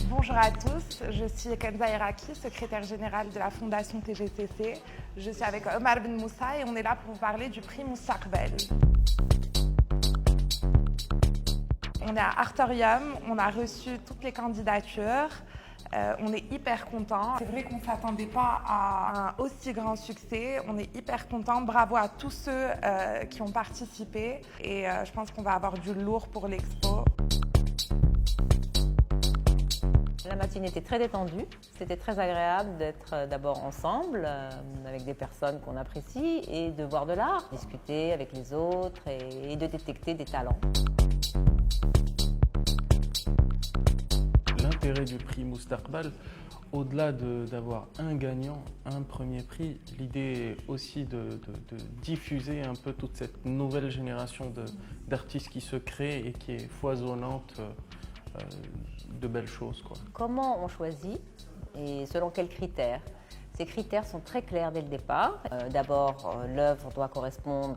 Bonjour à tous, je suis Kenza Iraki, secrétaire générale de la Fondation TGCC. Je suis avec Omar Ben Moussa et on est là pour vous parler du prix Moustaqbel. On est à Artorium, on a reçu toutes les candidatures. On est hyper contents. C'est vrai qu'on ne s'attendait pas à un aussi grand succès. On est hyper contents. Bravo à tous ceux qui ont participé. Et je pense qu'on va avoir du lourd pour l'expo. La matinée était très détendue. C'était très agréable d'être d'abord ensemble, avec des personnes qu'on apprécie, et de voir de l'art, discuter avec les autres et de détecter des talents. L'intérêt du prix Moustaqbel, au-delà d'avoir un gagnant, un premier prix, l'idée est aussi de diffuser un peu toute cette nouvelle génération d'artistes qui se créent et qui est foisonnante de belles choses, quoi. Comment on choisit et selon quels critères? Ces critères sont très clairs dès le départ. D'abord, l'œuvre doit correspondre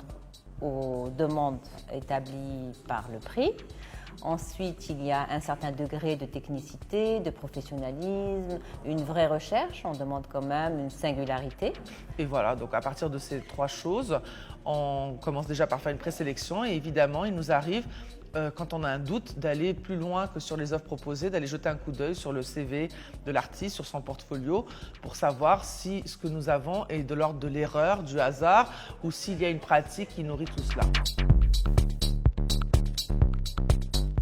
aux demandes établies par le prix. Ensuite, il y a un certain degré de technicité, de professionnalisme, une vraie recherche. On demande quand même une singularité. Et voilà, donc à partir de ces trois choses, on commence déjà par faire une présélection et évidemment, il nous arrive, quand on a un doute, d'aller plus loin que sur les offres proposées, d'aller jeter un coup d'œil sur le CV de l'artiste, sur son portfolio, pour savoir si ce que nous avons est de l'ordre de l'erreur, du hasard, ou s'il y a une pratique qui nourrit tout cela.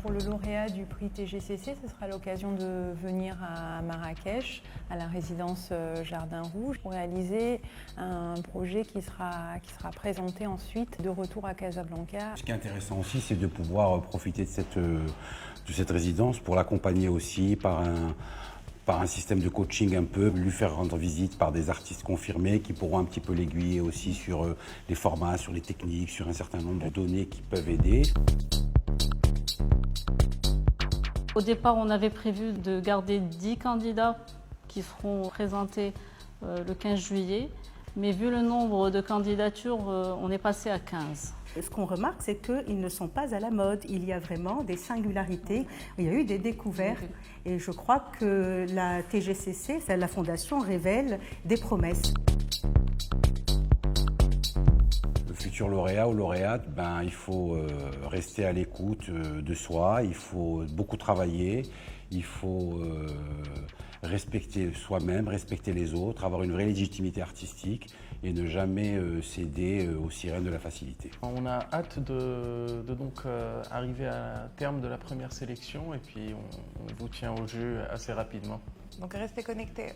Pour le lauréat du prix TGCC, ce sera l'occasion de venir à Marrakech, à la résidence Jardin Rouge, pour réaliser un projet qui sera présenté ensuite de retour à Casablanca. Ce qui est intéressant aussi, c'est de pouvoir profiter de cette résidence pour l'accompagner aussi par un système de coaching un peu, lui faire rendre visite par des artistes confirmés qui pourront un petit peu l'aiguiller aussi sur les formats, sur les techniques, sur un certain nombre de données qui peuvent aider. Au départ, on avait prévu de garder 10 candidats qui seront présentés le 15 juillet, mais vu le nombre de candidatures, on est passé à 15. Ce qu'on remarque, c'est qu'ils ne sont pas à la mode. Il y a vraiment des singularités, il y a eu des découvertes. Et je crois que la TGCC, la Fondation, révèle des promesses. Futur lauréat ou lauréate, il faut rester à l'écoute de soi, il faut beaucoup travailler, il faut respecter soi-même, respecter les autres, avoir une vraie légitimité artistique et ne jamais céder aux sirènes de la facilité. On a hâte de donc arriver à terme de la première sélection et puis on vous tient au jus assez rapidement. Donc restez connectés.